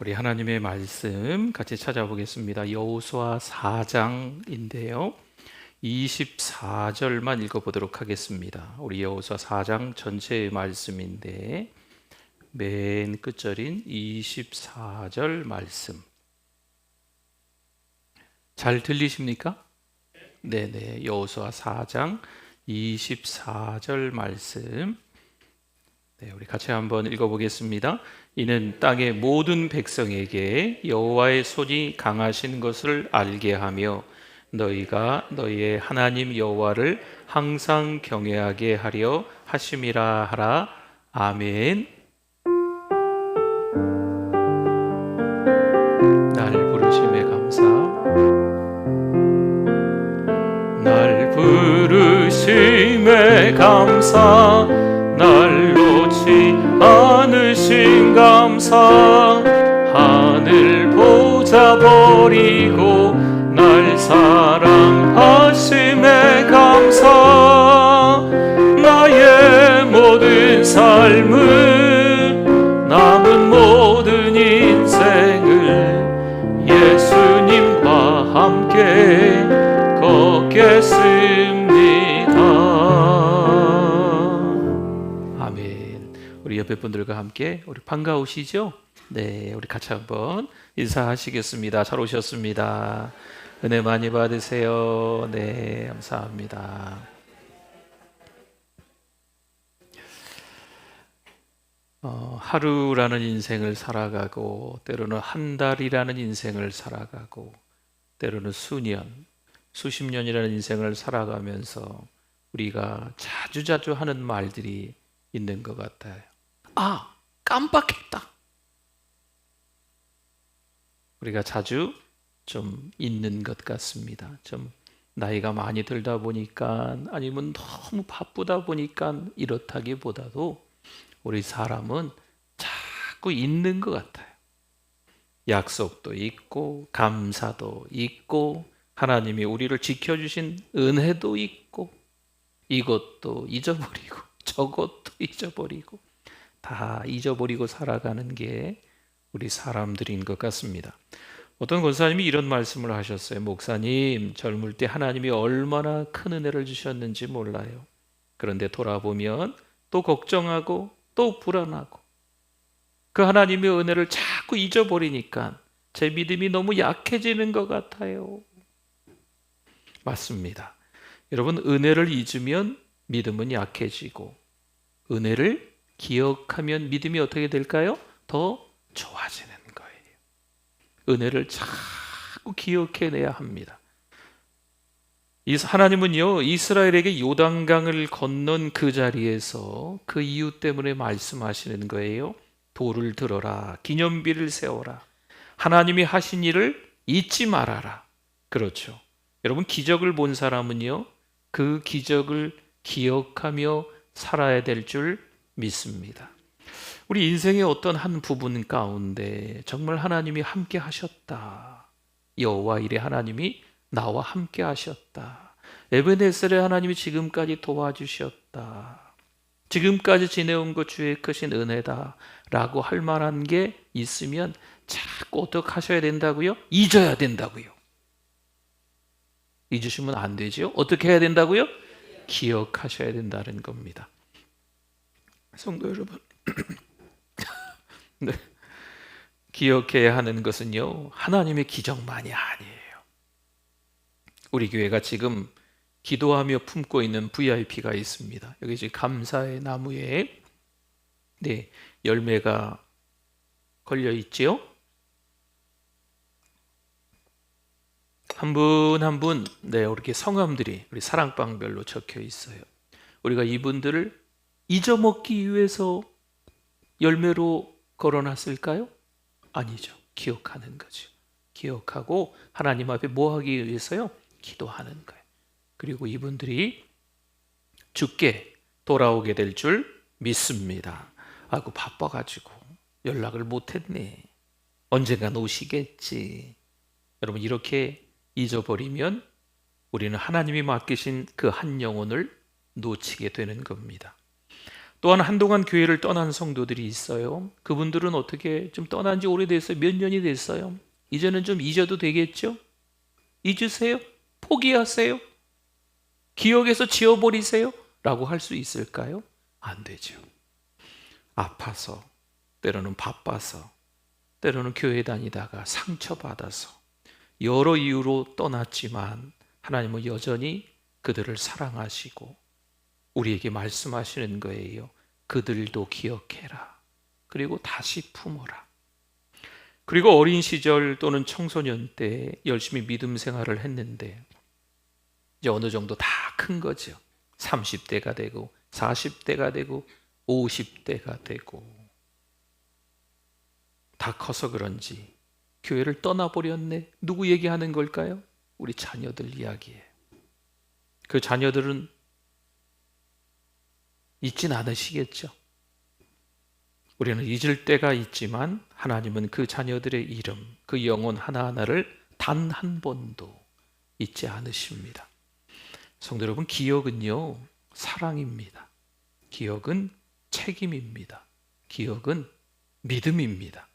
우리 하나님의 말씀 같이 찾아보겠습니다. 여호수아 4장인데요. 24절만 읽어보도록 하겠습니다. 우리 여호수아 4장 전체의 말씀인데 맨 끝절인 24절 말씀. 잘 들리십니까? 네네. 여호수아 4장 24절 말씀. 네, 우리 같이 한번 읽어보겠습니다. 이는 땅의 모든 백성에게 여호와의 손이 강하신 것을 알게 하며 너희가 너희의 하나님 여호와를 항상 경외하게 하려 하심이라 하라. 아멘. 날 부르심에 감사. 날 부르심에 감사. 날 놓지 않으신 감사. 하늘 보좌 버리고 날 사랑하심에 감사. 나의 모든 삶을 남은 모든 인생을 예수님과 함께 걷겠습니다. 우리 옆에 분들과 함께 우리 반가우시죠? 네, 우리 같이 한번 인사하시겠습니다. 잘 오셨습니다. 은혜 많이 받으세요. 네, 감사합니다. 하루라는 인생을 살아가고 때로는 한 달이라는 인생을 살아가고 때로는 수년, 수십 년이라는 인생을 살아가면서 우리가 자주자주 하는 말들이 있는 것 같아요. 아, 깜빡했다. 우리가 자주 좀 있는 것 같습니다. 좀 나이가 많이 들다 보니까 아니면 너무 바쁘다 보니까 이렇다기보다도 우리 사람은 자꾸 있는 것 같아요. 약속도 있고 감사도 있고 하나님이 우리를 지켜주신 은혜도 있고 이것도 잊어버리고 저것도 잊어버리고 다 잊어버리고 살아가는 게 우리 사람들인 것 같습니다. 어떤 권사님이 이런 말씀을 하셨어요. 목사님, 젊을 때 하나님이 얼마나 큰 은혜를 주셨는지 몰라요. 그런데 돌아보면 또 걱정하고 또 불안하고 그 하나님의 은혜를 자꾸 잊어버리니까 제 믿음이 너무 약해지는 것 같아요. 맞습니다. 여러분, 은혜를 잊으면 믿음은 약해지고 은혜를 기억하면 믿음이 어떻게 될까요? 더 좋아지는 거예요. 은혜를 자꾸 기억해내야 합니다. 하나님은요, 이스라엘에게 요단강을 건넌 그 자리에서 그 이유 때문에 말씀하시는 거예요. 돌을 들어라, 기념비를 세워라, 하나님이 하신 일을 잊지 말아라. 그렇죠. 여러분, 기적을 본 사람은요, 그 기적을 기억하며 살아야 될 줄 믿습니다. 우리 인생의 어떤 한 부분 가운데 정말 하나님이 함께 하셨다. 여호와 이레 하나님이 나와 함께 하셨다. 에베네셀의 하나님이 지금까지 도와주셨다. 지금까지 지내온 것 주의 크신 은혜다 라고 할 만한 게 있으면 자꾸 어떻게 하셔야 된다고요? 잊어야 된다고요. 잊으시면 안 되죠. 어떻게 해야 된다고요? 기억하셔야 된다는 겁니다. 성도 여러분, 네. 기억해야 하는 것은요, 하나님의 기적만이 아니에요. 우리 교회가 지금 기도하며 품고 있는 VIP가 있습니다. 여기 지금 감사의 나무에 네, 열매가 걸려 있지요. 한 분 한 분, 네, 이렇게 성함들이 우리 사랑방별로 적혀 있어요. 우리가 이분들을 잊어먹기 위해서 열매로 걸어놨을까요? 아니죠. 기억하는 거죠. 기억하고 하나님 앞에 뭐 하기 위해서요? 기도하는 거예요. 그리고 이분들이 주께 돌아오게 될 줄 믿습니다. 아이고, 바빠가지고 연락을 못했네. 언젠간 오시겠지. 여러분, 이렇게 잊어버리면 우리는 하나님이 맡기신 그 한 영혼을 놓치게 되는 겁니다. 또한 한동안 교회를 떠난 성도들이 있어요. 그분들은 어떻게 좀 떠난 지 오래됐어요. 몇 년이 됐어요. 이제는 좀 잊어도 되겠죠? 잊으세요? 포기하세요? 기억에서 지워버리세요? 라고 할 수 있을까요? 안 되죠. 아파서, 때로는 바빠서, 때로는 교회 다니다가 상처받아서 여러 이유로 떠났지만 하나님은 여전히 그들을 사랑하시고 우리에게 말씀하시는 거예요. 그들도 기억해라. 그리고 다시 품어라. 그리고 어린 시절 또는 청소년 때 열심히 믿음 생활을 했는데 이제 어느 정도 다 큰 거죠. 30대가 되고 40대가 되고 50대가 되고 다 커서 그런지 교회를 떠나버렸네. 누구 얘기하는 걸까요? 우리 자녀들 이야기예요. 그 자녀들은 잊진 않으시겠죠. 우리는 잊을 때가 있지만 하나님은 그 자녀들의 이름, 그 영혼 하나하나를 단 한 번도 잊지 않으십니다. 성도 여러분, 기억은요, 사랑입니다. 기억은 책임입니다. 기억은 믿음입니다.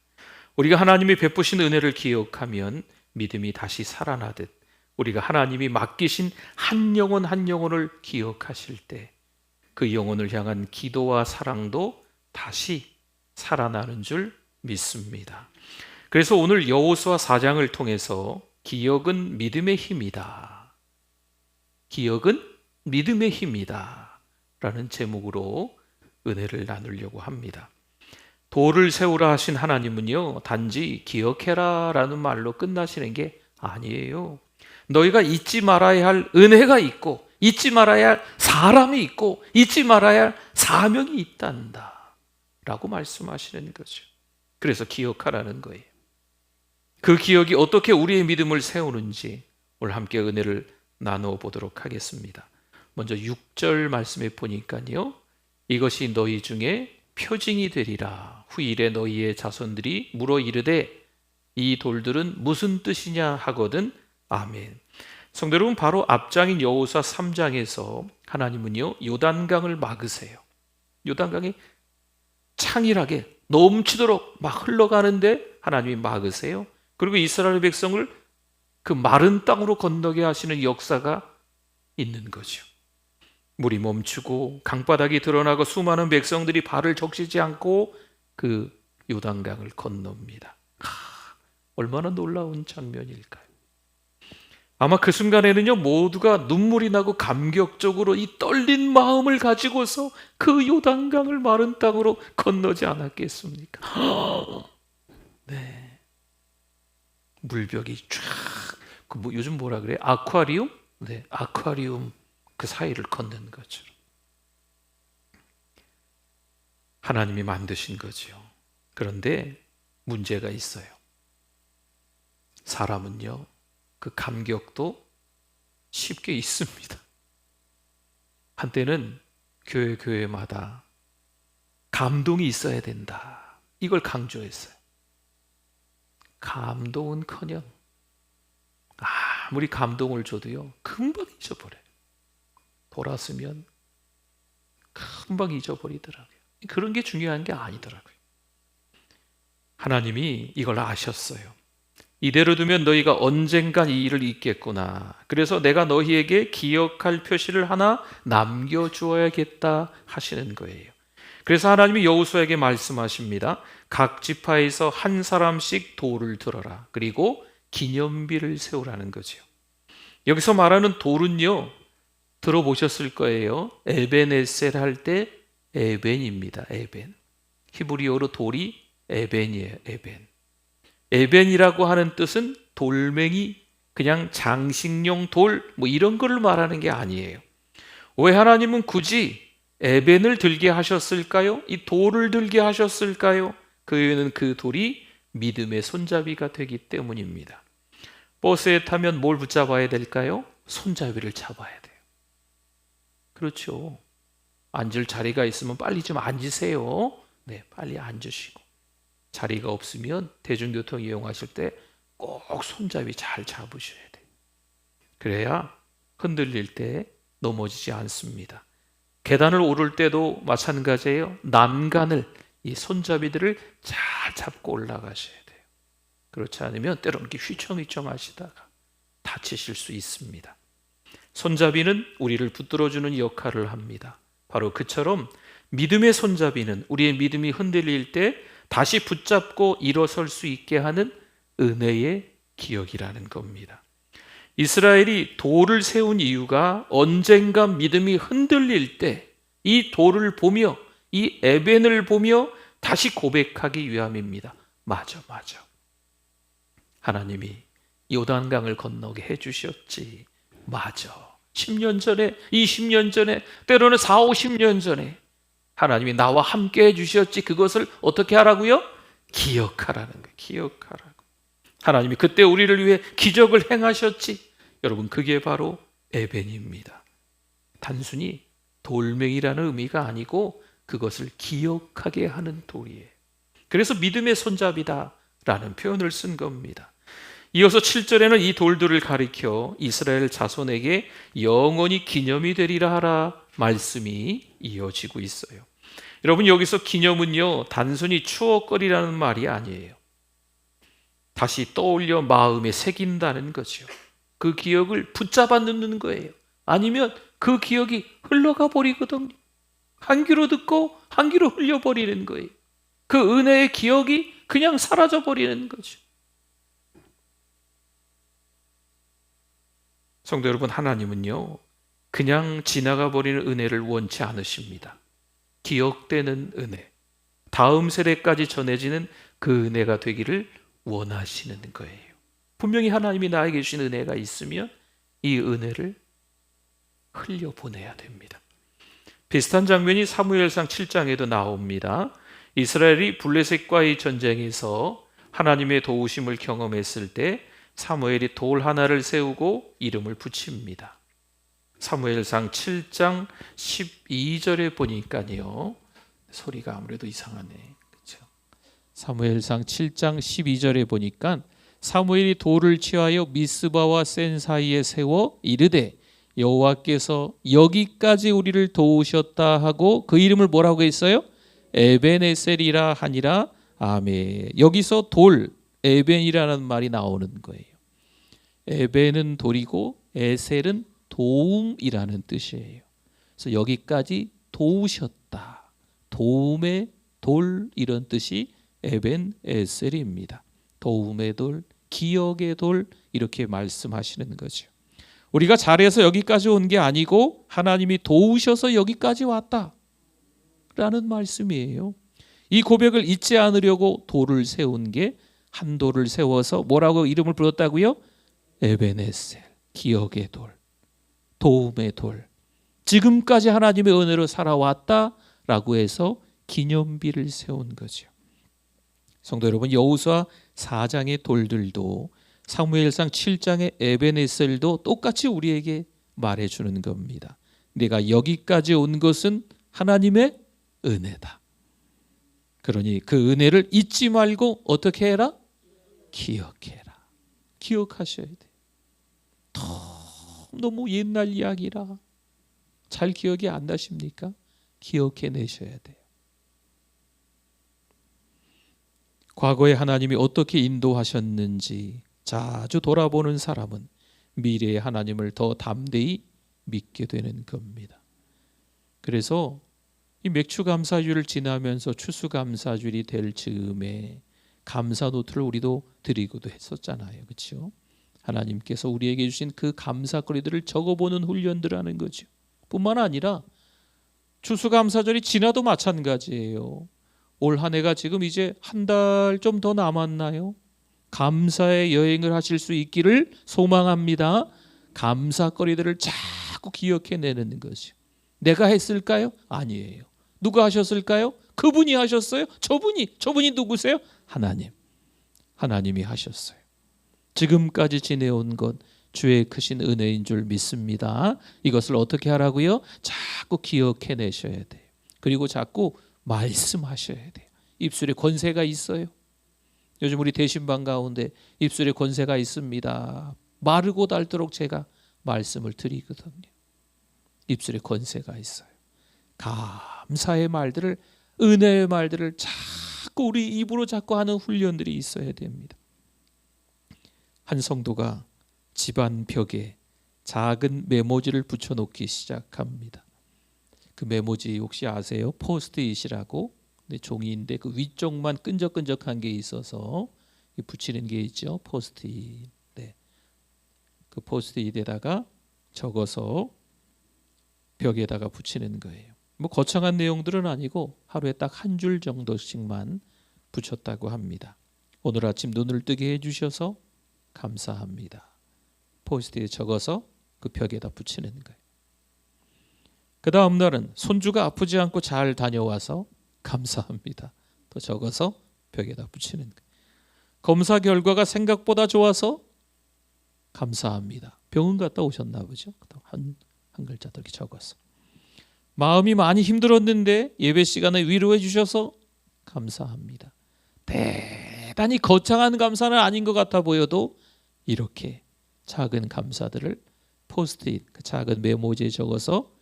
우리가 하나님이 베푸신 은혜를 기억하면 믿음이 다시 살아나듯 우리가 하나님이 맡기신 한 영혼 한 영혼을 기억하실 때 그 영혼을 향한 기도와 사랑도 다시 살아나는 줄 믿습니다. 그래서 오늘 여호수아 4장을 통해서 기억은 믿음의 힘이다. 기억은 믿음의 힘이다. 라는 제목으로 은혜를 나누려고 합니다. 돌을 세우라 하신 하나님은요, 단지 기억해라 라는 말로 끝나시는 게 아니에요. 너희가 잊지 말아야 할 은혜가 있고, 잊지 말아야 할 사람이 있고, 잊지 말아야 할 사명이 있단다 라고 말씀하시는 거죠. 그래서 기억하라는 거예요. 그 기억이 어떻게 우리의 믿음을 세우는지 오늘 함께 은혜를 나누어 보도록 하겠습니다. 먼저 6절 말씀에 보니까요, 이것이 너희 중에 표징이 되리라. 후일에 너희의 자손들이 물어 이르되 이 돌들은 무슨 뜻이냐 하거든. 아멘. 성도 여러분, 바로 앞장인 여호수아 3장에서 하나님은요, 요단강을 막으세요. 요단강이 창일하게 넘치도록 막 흘러가는데 하나님이 막으세요. 그리고 이스라엘 백성을 그 마른 땅으로 건너게 하시는 역사가 있는 거죠. 물이 멈추고 강바닥이 드러나고 수많은 백성들이 발을 적시지 않고 그 요단강을 건넙니다. 얼마나 놀라운 장면일까요? 아마 그 순간에는요, 모두가 눈물이 나고 감격적으로 이 떨린 마음을 가지고서 그 요단강을 마른 땅으로 건너지 않았겠습니까? 네. 물벽이 쫙, 요즘 뭐라 그래? 아쿠아리움? 네, 아쿠아리움 그 사이를 걷는 거죠. 하나님이 만드신 거죠. 그런데 문제가 있어요. 사람은요, 그 감격도 쉽게 있습니다. 한때는 교회마다 감동이 있어야 된다. 이걸 강조했어요. 감동은커녕 아무리 감동을 줘도요, 금방 잊어버려요. 돌았으면 금방 잊어버리더라고요. 그런 게 중요한 게 아니더라고요. 하나님이 이걸 아셨어요. 이대로 두면 너희가 언젠간 이 일을 잊겠구나. 그래서 내가 너희에게 기억할 표시를 하나 남겨주어야겠다 하시는 거예요. 그래서 하나님이 여호수아에게 말씀하십니다. 각 지파에서 한 사람씩 돌을 들어라. 그리고 기념비를 세우라는 거죠. 여기서 말하는 돌은요, 들어보셨을 거예요. 에벤에셀 할 때 에벤입니다. 에벤. 히브리어로 돌이 에벤이에요. 에벤. 에벤이라고 하는 뜻은 돌멩이, 그냥 장식용 돌, 뭐 이런 걸 말하는 게 아니에요. 왜 하나님은 굳이 에벤을 들게 하셨을까요? 이 돌을 들게 하셨을까요? 그 이유는 그 돌이 믿음의 손잡이가 되기 때문입니다. 버스에 타면 뭘 붙잡아야 될까요? 손잡이를 잡아야 돼요. 그렇죠. 앉을 자리가 있으면 빨리 좀 앉으세요. 네, 빨리 앉으시고. 자리가 없으면 대중교통 이용하실 때 꼭 손잡이 잘 잡으셔야 돼요. 그래야 흔들릴 때 넘어지지 않습니다. 계단을 오를 때도 마찬가지예요. 난간을, 이 손잡이들을 잘 잡고 올라가셔야 돼요. 그렇지 않으면 때로는 이렇게 휘청휘청 하시다가 다치실 수 있습니다. 손잡이는 우리를 붙들어주는 역할을 합니다. 바로 그처럼 믿음의 손잡이는 우리의 믿음이 흔들릴 때 다시 붙잡고 일어설 수 있게 하는 은혜의 기억이라는 겁니다. 이스라엘이 돌을 세운 이유가 언젠가 믿음이 흔들릴 때 이 돌을 보며, 이 에벤을 보며 다시 고백하기 위함입니다. 맞아. 하나님이 요단강을 건너게 해주셨지. 맞아. 10년 전에, 20년 전에, 때로는 4, 50년 전에 하나님이 나와 함께 해주셨지. 그것을 어떻게 하라고요? 기억하라는 거예요. 기억하라고. 하나님이 그때 우리를 위해 기적을 행하셨지. 여러분, 그게 바로 에벤입니다. 단순히 돌멩이라는 의미가 아니고 그것을 기억하게 하는 돌이에요. 그래서 믿음의 손잡이다라는 표현을 쓴 겁니다. 이어서 7절에는 이 돌들을 가리켜 이스라엘 자손에게 영원히 기념이 되리라 하라 말씀이 이어지고 있어요. 여러분, 여기서 기념은요, 단순히 추억거리라는 말이 아니에요. 다시 떠올려 마음에 새긴다는 거죠. 그 기억을 붙잡아 넣는 거예요. 아니면 그 기억이 흘러가 버리거든요. 한 귀로 듣고 한 귀로 흘려버리는 거예요. 그 은혜의 기억이 그냥 사라져 버리는 거죠. 성도 여러분, 하나님은요, 그냥 지나가 버리는 은혜를 원치 않으십니다. 기억되는 은혜, 다음 세대까지 전해지는 그 은혜가 되기를 원하시는 거예요. 분명히 하나님이 나에게 주신 은혜가 있으면 이 은혜를 흘려보내야 됩니다. 비슷한 장면이 사무엘상 7장에도 나옵니다. 이스라엘이 블레셋과의 전쟁에서 하나님의 도우심을 경험했을 때 사무엘이 돌 하나를 세우고 이름을 붙입니다. 사무엘상 7장 12절에 보니까요, 소리가 아무래도 이상하네. 그렇죠? 사무엘상 7장 12절에 보니까 사무엘이 돌을 취하여 미스바와 센 사이에 세워 이르되 여호와께서 여기까지 우리를 도우셨다 하고 그 이름을 뭐라고 했어요? 에벤에셀이라 하니라. 아멘. 여기서 돌, 에벤이라는 말이 나오는 거예요. 에벤은 돌이고 에셀은 도움이라는 뜻이에요. 그래서 여기까지 도우셨다. 도움의 돌, 이런 뜻이 에벤에셀입니다. 도움의 돌, 기억의 돌, 이렇게 말씀하시는 거죠. 우리가 잘해서 여기까지 온 게 아니고 하나님이 도우셔서 여기까지 왔다 라는 말씀이에요. 이 고백을 잊지 않으려고 돌을 세운 게, 한 돌을 세워서 뭐라고 이름을 불렀다고요? 에벤에셀, 기억의 돌, 도움의 돌. 지금까지 하나님의 은혜로 살아왔다라고 해서 기념비를 세운 거죠. 성도 여러분, 여호수아 4장의 돌들도 사무엘상 7장의 에벤에셀도 똑같이 우리에게 말해주는 겁니다. 내가 여기까지 온 것은 하나님의 은혜다. 그러니 그 은혜를 잊지 말고 어떻게 해라? 기억해라. 기억하셔야 돼요. 너무 옛날 이야기라 잘 기억이 안 나십니까? 기억해내셔야 돼요. 과거에 하나님이 어떻게 인도하셨는지 자주 돌아보는 사람은 미래의 하나님을 더 담대히 믿게 되는 겁니다. 그래서 이 맥추감사주를 지나면서 추수감사주일이 될 즈음에 감사노트를 우리도 드리기도 했었잖아요. 그렇죠? 하나님께서 우리에게 주신 그 감사거리들을 적어보는 훈련들 하는 거죠. 뿐만 아니라 추수감사절이 지나도 마찬가지예요. 올 한 해가 지금 이제 한 달 좀 더 남았나요? 감사의 여행을 하실 수 있기를 소망합니다. 감사거리들을 자꾸 기억해내는 것이요. 내가 했을까요? 아니에요. 누가 하셨을까요? 그분이 하셨어요? 저분이 누구세요? 하나님이 하셨어요. 지금까지 지내온 것 주의 크신 은혜인 줄 믿습니다. 이것을 어떻게 하라고요? 자꾸 기억해내셔야 돼요. 그리고 자꾸 말씀하셔야 돼요. 입술에 권세가 있어요. 요즘 우리 대신방 가운데 입술에 권세가 있습니다. 마르고 닳도록 제가 말씀을 드리거든요. 입술에 권세가 있어요. 감사의 말들을, 은혜의 말들을 자꾸 우리 입으로 자꾸 하는 훈련들이 있어야 됩니다. 한 성도가 집안 벽에 작은 메모지를 붙여놓기 시작합니다. 그 메모지 혹시 아세요? 포스트잇이라고. 종이인데 그 위쪽만 끈적끈적한 게 있어서 붙이는 게 있죠. 포스트잇. 네. 그 포스트잇에다가 적어서 벽에다가 붙이는 거예요. 뭐 거창한 내용들은 아니고 하루에 딱 한 줄 정도씩만 붙였다고 합니다. 오늘 아침 눈을 뜨게 해주셔서 감사합니다. 포스트잇에 적어서 그 벽에다 붙이는 거예요. 그 다음 날은 손주가 아프지 않고 잘 다녀와서 감사합니다. 또 적어서 벽에다 붙이는 거예요. 검사 결과가 생각보다 좋아서 감사합니다. 병원 갔다 오셨나 보죠. 한 글자 더 이렇게 적어서. 마음이 많이 힘들었는데 예배 시간에 위로해 주셔서 감사합니다. 대단히 거창한 감사는 아닌 것 같아 보여도 이렇게 작은 감사들을 포스트잇, 그 작은 메모지에 적어서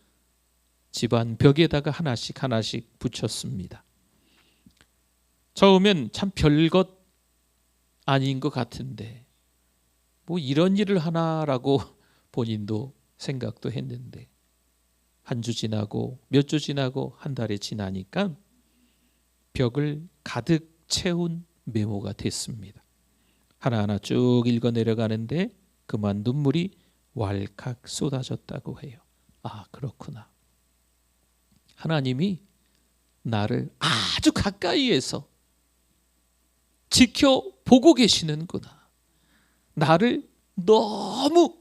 집안 벽에다가 하나씩 붙였습니다. 처음엔 참 별것 아닌 것 같은데 뭐 이런 일을 하나라고 본인도 생각도 했는데 한 주 지나고 몇 주 지나고 한 달이 지나니까 벽을 가득 채운 메모가 됐습니다. 하나하나 쭉 읽어 내려가는데 그만 눈물이 왈칵 쏟아졌다고 해요. 아, 그렇구나. 하나님이 나를 아주 가까이에서 지켜보고 계시는구나. 나를 너무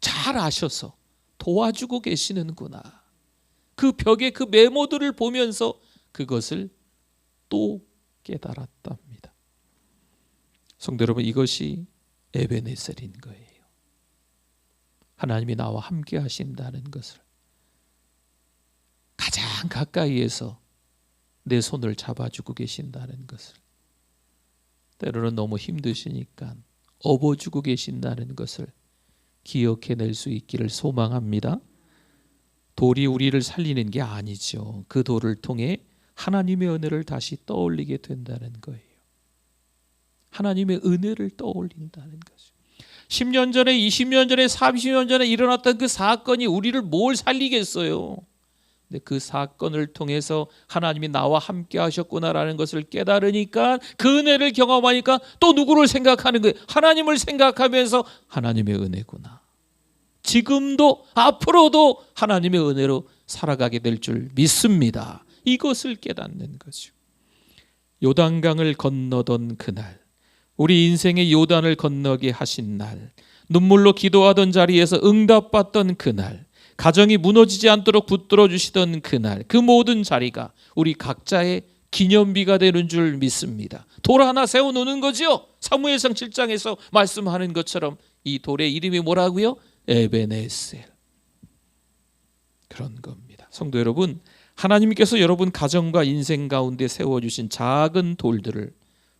잘 아셔서 도와주고 계시는구나. 그 벽에 그 메모들을 보면서 그것을 또 깨달았답니다. 성도 여러분, 이것이 에베네셀인 거예요. 하나님이 나와 함께 하신다는 것을, 가장 가까이에서 내 손을 잡아주고 계신다는 것을, 때로는 너무 힘드시니까 업어주고 계신다는 것을 기억해낼 수 있기를 소망합니다. 돌이 우리를 살리는 게 아니죠. 그 돌을 통해 하나님의 은혜를 다시 떠올리게 된다는 거예요. 하나님의 은혜를 떠올린다는 거죠. 10년 전에, 20년 전에, 30년 전에 일어났던 그 사건이 우리를 뭘 살리겠어요. 근데 그 사건을 통해서 하나님이 나와 함께 하셨구나라는 것을 깨달으니까, 그 은혜를 경험하니까 또 누구를 생각하는 거예요? 하나님을 생각하면서 하나님의 은혜구나. 지금도 앞으로도 하나님의 은혜로 살아가게 될 줄 믿습니다. 이것을 깨닫는 거죠. 요단강을 건너던 그날, 우리 인생의 요단을 건너게 하신 날, 눈물로 기도하던 자리에서 응답받던 그날, 가정이 무너지지 않도록 붙들어 주시던 그날, 그 모든 자리가 우리 각자의 기념비가 되는 줄 믿습니다. 돌 하나 세워놓는 거죠. 사무엘상 7장에서 말씀하는 것처럼 이 돌의 이름이 뭐라고요? 에베네셀. 그런 겁니다. 성도 여러분, 하나님께서 여러분 가정과 인생 가운데 세워주신 작은 돌들을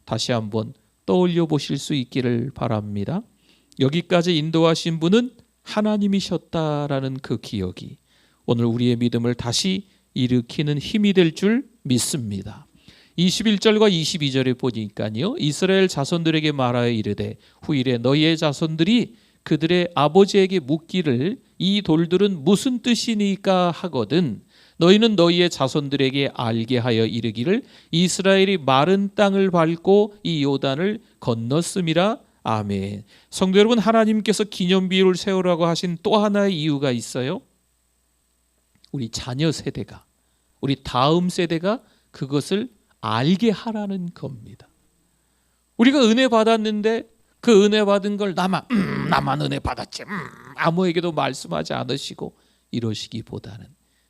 다시 한번 떠올려 보실 수 있기를 바랍니다. 여기까지 인도하신 분은 하나님이셨다라는 그 기억이 오늘 우리의 믿음을 다시 일으키는 힘이 될 줄 믿습니다. 21절과 22절에 보니까요, 이스라엘 자손들에게 말하여 이르되 후일에 너희의 자손들이 그들의 아버지에게 묻기를 이 돌들은 무슨 뜻이니까 하거든 너희는 너희의 자손들에게 알게 하여 이르기를 이스라엘이 마른 땅을 밟고 이 요단을 건넜음이라. 아멘. 성도 여러분, 하나님께서 기념비를 세우라고 하신 또 하나의 이유가 있어요. 우리 자녀 세대가, 우리 다음 세대가 그것을 알게 하라는 겁니다. 우리가 은혜 받았는데 그 은혜 받은 걸 나만 은혜 받았지, 아무에게도 말씀하지 않으시고 이러시기보다는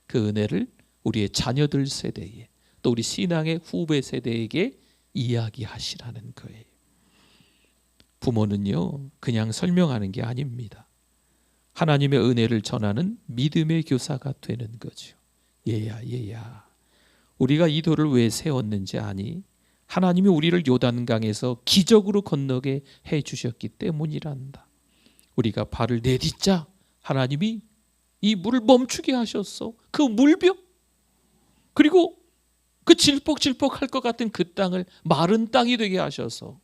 그 은혜를 우리의 자녀들 세대에, 또 우리 신앙의 후배 세대에게 이야기하시라는 거예요. 부모는요, 그냥 설명하는 게 아닙니다. 하나님의 은혜를 전하는 믿음의 교사가 되는 거죠. 얘야, 우리가 이 돌을 왜 세웠는지 아니? 하나님이 우리를 요단강에서 기적으로 건너게 해주셨기 때문이란다. 우리가 발을 내딛자 하나님이 이 물을 멈추게 하셨어. 그 물병, 그리고 그 질퍽질퍽할 것 같은 그 땅을 마른 땅이 되게 하셔서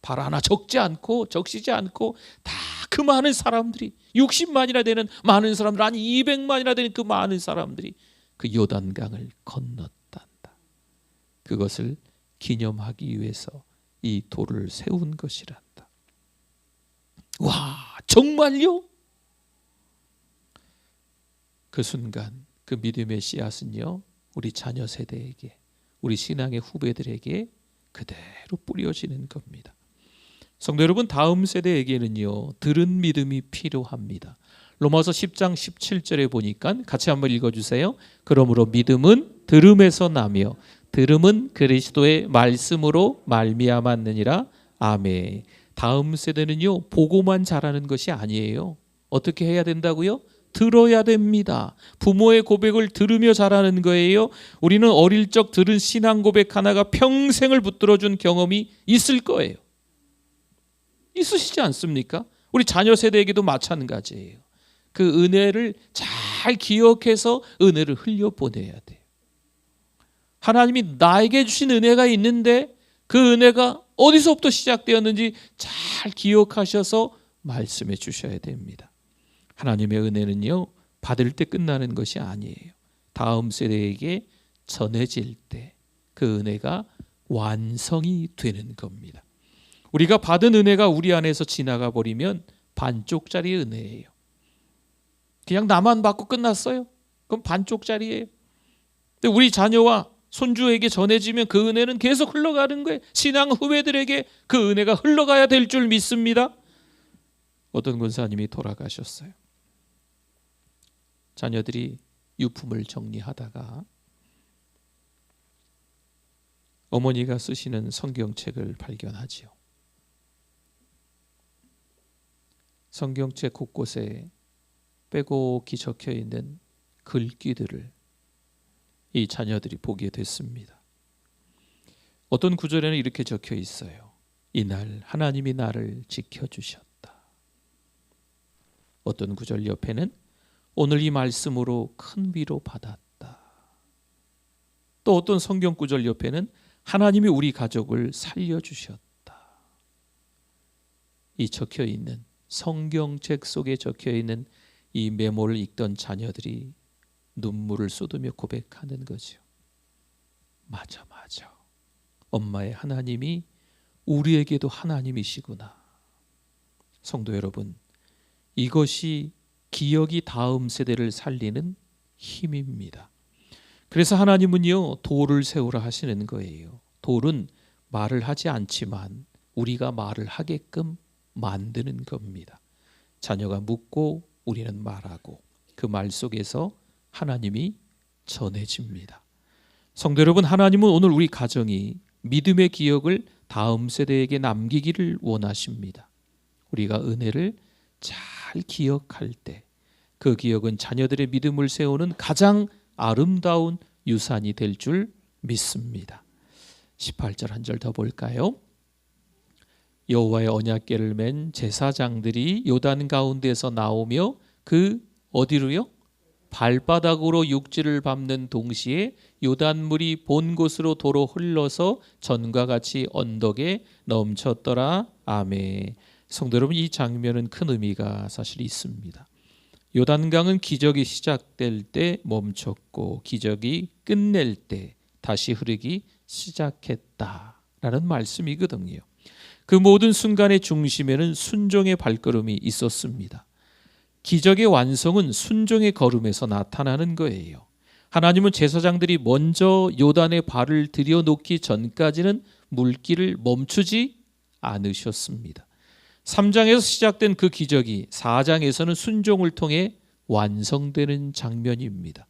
발 하나 적시지 않고 다 그 많은 사람들이 60만이나 되는 많은 사람들, 아니 200만이나 되는 그 많은 사람들이 그 요단강을 건넜단다. 그것을 기념하기 위해서 이 돌을 세운 것이란다. 와, 정말요? 그 순간 그 믿음의 씨앗은요, 우리 자녀 세대에게, 우리 신앙의 후배들에게 그대로 뿌려지는 겁니다. 성도 여러분, 다음 세대에게는요, 들은 믿음이 필요합니다. 로마서 10장 17절에 보니까 같이 한번 읽어주세요. 그러므로 믿음은 들음에서 나며 들음은 그리스도의 말씀으로 말미암았느니라. 아멘. 다음 세대는요, 보고만 자라는 것이 아니에요. 어떻게 해야 된다고요? 들어야 됩니다. 부모의 고백을 들으며 자라는 거예요. 우리는 어릴 적 들은 신앙 고백 하나가 평생을 붙들어준 경험이 있을 거예요. 있으시지 않습니까? 우리 자녀 세대에게도 마찬가지예요. 그 은혜를 잘 기억해서 은혜를 흘려보내야 돼요. 하나님이 나에게 주신 은혜가 있는데 그 은혜가 어디서부터 시작되었는지 잘 기억하셔서 말씀해 주셔야 됩니다. 하나님의 은혜는요, 받을 때 끝나는 것이 아니에요. 다음 세대에게 전해질 때 그 은혜가 완성이 되는 겁니다. 우리가 받은 은혜가 우리 안에서 지나가 버리면 반쪽짜리 은혜예요. 그냥 나만 받고 끝났어요? 그럼 반쪽짜리예요. 근데 우리 자녀와 손주에게 전해지면 그 은혜는 계속 흘러가는 거예요. 신앙 후배들에게 그 은혜가 흘러가야 될 줄 믿습니다. 어떤 권사님이 돌아가셨어요. 자녀들이 유품을 정리하다가 어머니가 쓰시는 성경책을 발견하지요. 성경책 곳곳에 빼곡히 적혀 있는 글귀들을 이 자녀들이 보게 됐습니다. 어떤 구절에는 이렇게 적혀 있어요. 이날 하나님이 나를 지켜주셨다. 어떤 구절 옆에는 오늘 이 말씀으로 큰 위로 받았다. 또 어떤 성경 구절 옆에는 하나님이 우리 가족을 살려주셨다. 이 적혀 있는 성경책 속에 적혀 있는 이 메모를 읽던 자녀들이 눈물을 쏟으며 고백하는 거죠. 맞아. 엄마의 하나님이 우리에게도 하나님이시구나. 성도 여러분, 이것이 기억이 다음 세대를 살리는 힘입니다. 그래서 하나님은요, 돌을 세우라 하시는 거예요. 돌은 말을 하지 않지만 우리가 말을 하게끔 만드는 겁니다. 자녀가 묻고 우리는 말하고 그 말 속에서 하나님이 전해집니다. 성도 여러분, 하나님은 오늘 우리 가정이 믿음의 기억을 다음 세대에게 남기기를 원하십니다. 우리가 은혜를 잘 기억할 때 그 기억은 자녀들의 믿음을 세우는 가장 아름다운 유산이 될 줄 믿습니다. 18절 한 절 더 볼까요? 여호와의 언약궤를 맨 제사장들이 요단 가운데서 나오며 그 어디로요? 발바닥으로 육지를 밟는 동시에 요단물이 본 곳으로 도로 흘러서 전과 같이 언덕에 넘쳤더라. 아멘. 성도 여러분, 이 장면은 큰 의미가 사실 있습니다. 요단강은 기적이 시작될 때 멈췄고 기적이 끝낼 때 다시 흐르기 시작했다라는 말씀이거든요. 그 모든 순간의 중심에는 순종의 발걸음이 있었습니다. 기적의 완성은 순종의 걸음에서 나타나는 거예요. 하나님은 제사장들이 먼저 요단에 발을 들여놓기 전까지는 물길을 멈추지 않으셨습니다. 3장에서 시작된 그 기적이 4장에서는 순종을 통해 완성되는 장면입니다.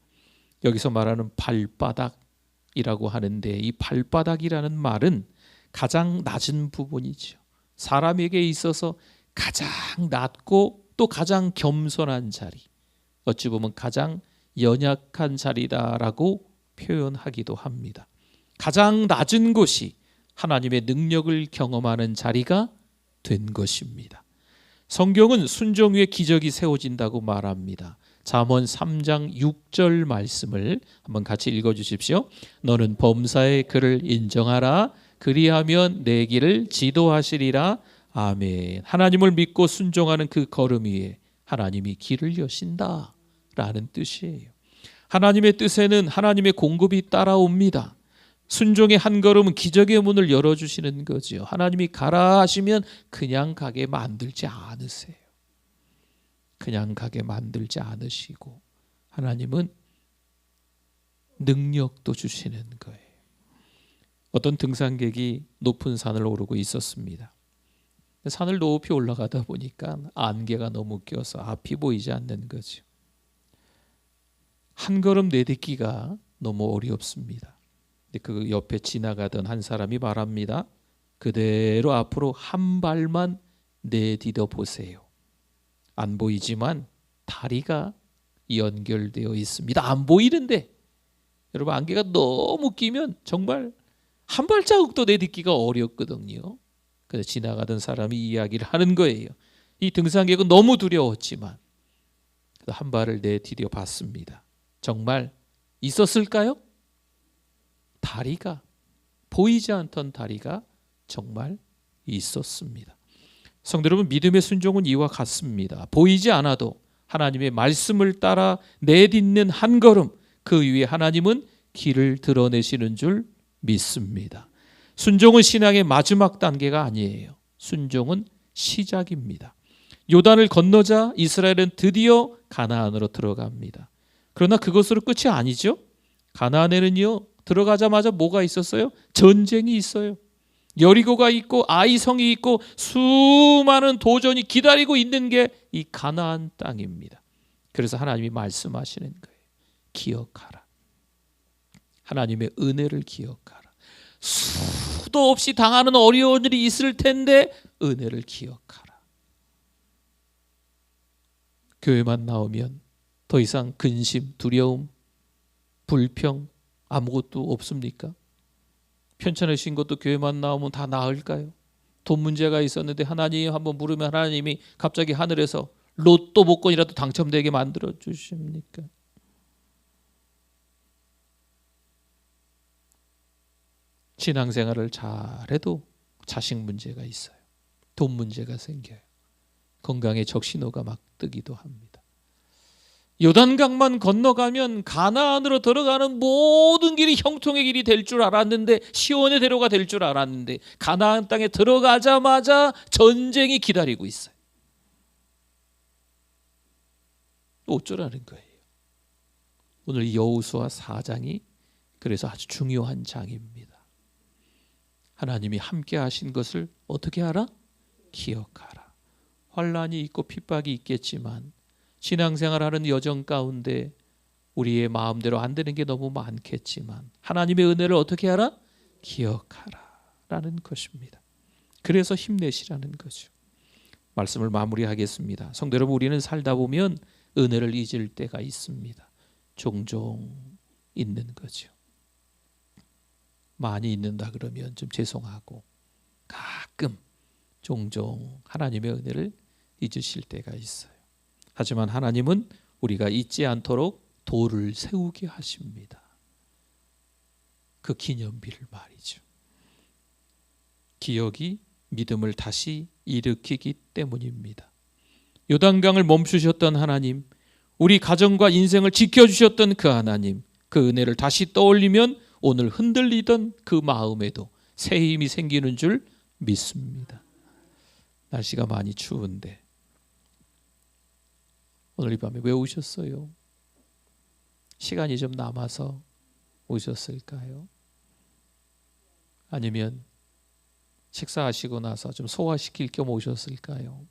여기서 말하는 발바닥이라고 하는데 이 발바닥이라는 말은 가장 낮은 부분이죠. 사람에게 있어서 가장 낮고 또 가장 겸손한 자리, 어찌 보면 가장 연약한 자리다라고 표현하기도 합니다. 가장 낮은 곳이 하나님의 능력을 경험하는 자리가 된 것입니다. 성경은 순종 위에 기적이 세워진다고 말합니다. 잠언 3장 6절 말씀을 한번 같이 읽어주십시오. 너는 범사의 그를 인정하라. 그리하면 내 길을 지도하시리라. 아멘. 하나님을 믿고 순종하는 그 걸음 위에 하나님이 길을 여신다 라는 뜻이에요. 하나님의 뜻에는 하나님의 공급이 따라옵니다. 순종의 한 걸음은 기적의 문을 열어주시는 거지요. 하나님이 가라 하시면 그냥 가게 만들지 않으세요. 그냥 가게 만들지 않으시고 하나님은 능력도 주시는 거예요. 어떤 등산객이 높은 산을 오르고 있었습니다. 산을 높이 올라가다 보니까 안개가 너무 껴서 앞이 보이지 않는 거죠. 한 걸음 내딛기가 너무 어렵습니다. 그 옆에 지나가던 한 사람이 말합니다. 그대로 앞으로 한 발만 내디뎌 보세요. 안 보이지만 다리가 연결되어 있습니다. 안 보이는데 여러분, 안개가 너무 끼면 정말 한 발자국도 내딛기가 어렵거든요. 그래서 지나가던 사람이 이야기를 하는 거예요. 이 등산객은 너무 두려웠지만 한 발을 내디뎌 봤습니다. 정말 있었을까요? 다리가, 보이지 않던 다리가 정말 있었습니다. 성도 여러분, 믿음의 순종은 이와 같습니다. 보이지 않아도 하나님의 말씀을 따라 내딛는 한 걸음, 그 위에 하나님은 길을 드러내시는 줄 믿습니다. 순종은 신앙의 마지막 단계가 아니에요. 순종은 시작입니다. 요단을 건너자 이스라엘은 드디어 가나안으로 들어갑니다. 그러나 그것으로 끝이 아니죠. 가나안에는요, 들어가자마자 뭐가 있었어요? 전쟁이 있어요. 여리고가 있고 아이성이 있고 수많은 도전이 기다리고 있는 게 이 가나안 땅입니다. 그래서 하나님이 말씀하시는 거예요. 기억하라. 하나님의 은혜를 기억하라. 수도 없이 당하는 어려운 일이 있을 텐데 은혜를 기억하라. 교회만 나오면 더 이상 근심, 두려움, 불평 아무것도 없습니까? 편찮으신 것도 교회만 나오면 다 나을까요? 돈 문제가 있었는데 하나님 한번 물으면 하나님이 갑자기 하늘에서 로또 복권이라도 당첨되게 만들어 주십니까? 신앙생활을 잘해도 자식 문제가 있어요. 돈 문제가 생겨요. 건강에 적신호가 막 뜨기도 합니다. 요단강만 건너가면 가나안으로 들어가는 모든 길이 형통의 길이 될 줄 알았는데, 시온의 대로가 될 줄 알았는데, 가나안 땅에 들어가자마자 전쟁이 기다리고 있어요. 어쩌라는 거예요. 오늘 이 여호수아 4장이 그래서 아주 중요한 장입니다. 하나님이 함께 하신 것을 어떻게 알아? 기억하라. 환난이 있고 핍박이 있겠지만 신앙생활하는 여정 가운데 우리의 마음대로 안 되는 게 너무 많겠지만 하나님의 은혜를 어떻게 알아? 기억하라 라는 것입니다. 그래서 힘내시라는 거죠. 말씀을 마무리하겠습니다. 성도 여러분, 우리는 살다 보면 은혜를 잊을 때가 있습니다. 종종 있는 거죠. 많이 잊는다 그러면 좀 죄송하고, 가끔 종종 하나님의 은혜를 잊으실 때가 있어요. 하지만 하나님은 우리가 잊지 않도록 돌을 세우게 하십니다. 그 기념비를 말이죠. 기억이 믿음을 다시 일으키기 때문입니다. 요단강을 멈추셨던 하나님, 우리 가정과 인생을 지켜주셨던 그 하나님, 그 은혜를 다시 떠올리면 오늘 흔들리던 그 마음에도 새 힘이 생기는 줄 믿습니다. 날씨가 많이 추운데 오늘 이 밤에 왜 오셨어요? 시간이 좀 남아서 오셨을까요? 아니면 식사하시고 나서 좀 소화시킬 겸 오셨을까요?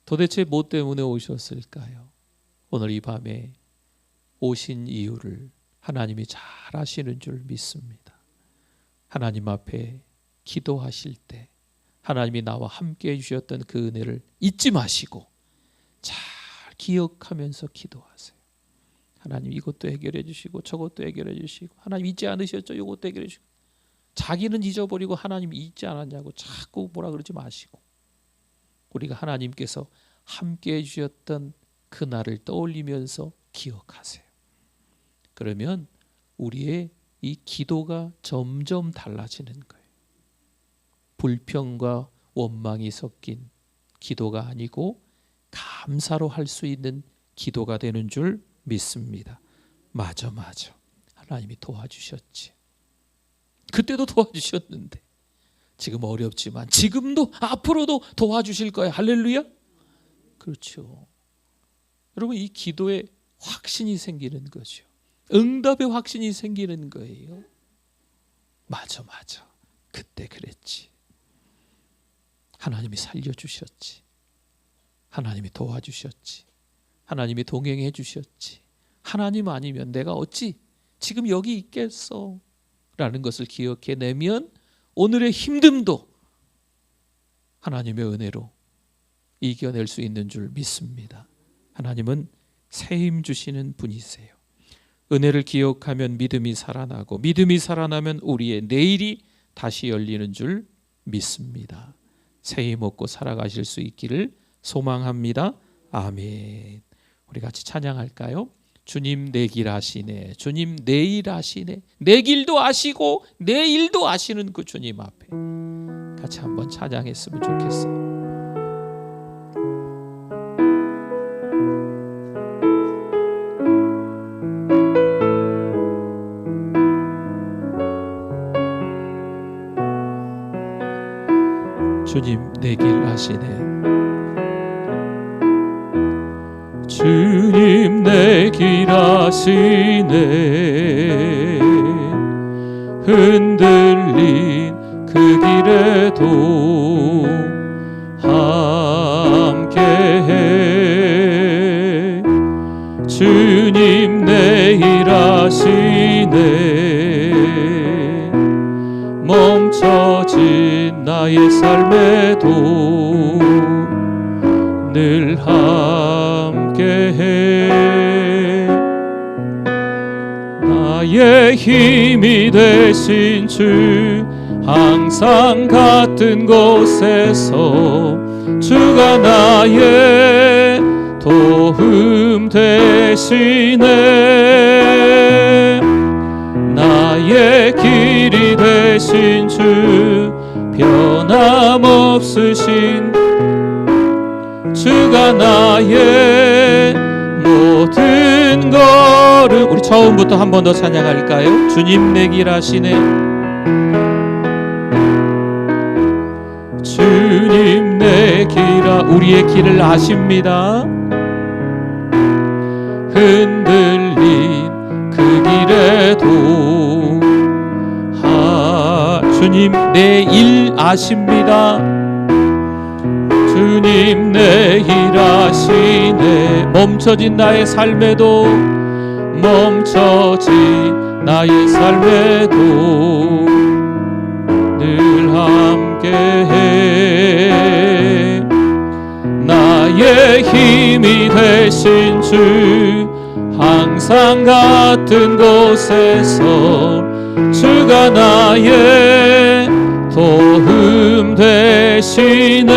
도대체 뭐 때문에 오셨을까요? 오늘 이 밤에 오신 이유를 하나님이 잘 아시는 줄 믿습니다. 하나님 앞에 기도하실 때 하나님이 나와 함께 해주셨던 그 은혜를 잊지 마시고 잘 기억하면서 기도하세요. 하나님 이것도 해결해 주시고 저것도 해결해 주시고, 하나님 잊지 않으셨죠? 이것도 해결해 주시고. 자기는 잊어버리고 하나님이 잊지 않았냐고 자꾸 뭐라 그러지 마시고, 우리가 하나님께서 함께 해주셨던 그날을 떠올리면서 기억하세요. 그러면 우리의 이 기도가 점점 달라지는 거예요. 불평과 원망이 섞인 기도가 아니고 감사로 할 수 있는 기도가 되는 줄 믿습니다. 맞아. 하나님이 도와주셨지. 그때도 도와주셨는데 지금 어렵지만 지금도 앞으로도 도와주실 거예요. 할렐루야. 그렇죠. 여러분, 이 기도에 확신이 생기는 거죠. 응답의 확신이 생기는 거예요. 맞아. 그때 그랬지. 하나님이 살려주셨지. 하나님이 도와주셨지. 하나님이 동행해 주셨지. 하나님 아니면 내가 어찌 지금 여기 있겠어? 라는 것을 기억해내면 오늘의 힘듦도 하나님의 은혜로 이겨낼 수 있는 줄 믿습니다. 하나님은 새 힘 주시는 분이세요. 은혜를 기억하면 믿음이 살아나고 믿음이 살아나면 우리의 내일이 다시 열리는 줄 믿습니다. 새 힘 얻고 살아가실 수 있기를 소망합니다. 아멘. 우리 같이 찬양할까요? 주님 내 길 아시네. 주님 내 일 아시네. 내 길도 아시고 내 일도 아시는 그 주님 앞에 같이 한번 찬양했으면 좋겠어요. 주님 내 길 아시네. 주님 내 길 아시네. 흔들린 그 길에도 함께해. 주님 내 일 아시네. 멈춰진 나의 삶에도 늘 함께해. 나의 힘이 되신 주, 항상 같은 곳에서 주가 나의 도움 되시네. 나의 길이 되신 주, 변함없으신 주가 나의 모든 걸음. 우리 처음부터 한 번 더 찬양할까요? 주님 내 길 아시네. 주님 내 길아. 우리의 길을 아십니다. 흔들린 그 길에도 주님 내 일 아십니다. 주님 내 일 아시네. 멈춰진 나의 삶에도, 멈춰진 나의 삶에도 늘 함께해. 나의 힘이 되신 주, 항상 같은 곳에서 주가 나의 도움 되시네.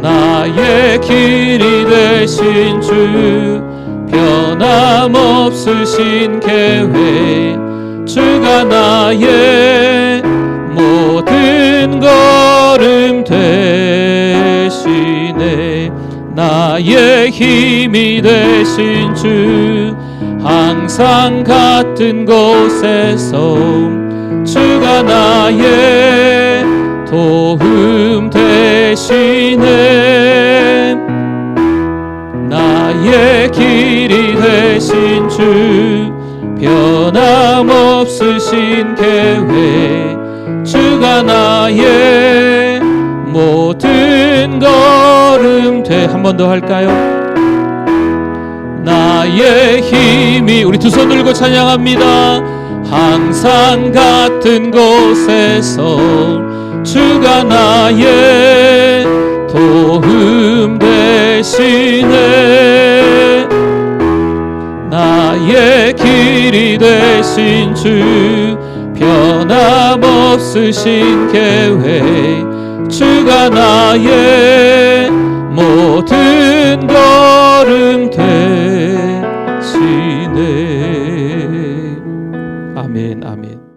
나의 길이 되신 주, 변함없으신 계획, 주가 나의 모든 걸음 되시네. 나의 힘이 되신 주, 항상 같은 곳에서 주가 나의 도움 되시네. 나의 길이 되신 주, 변함없으신 계획, 주가 나의 모든 걸음 돼. 한 번 더 할까요? 나의 힘이. 우리 두 손 들고 찬양합니다. 항상 같은 곳에서 주가 나의 도움 되시네. 나의 길이 되신 주, 변함없으신 계획, 주가 나의 모든 걸음 되시네. 아멘, 아멘.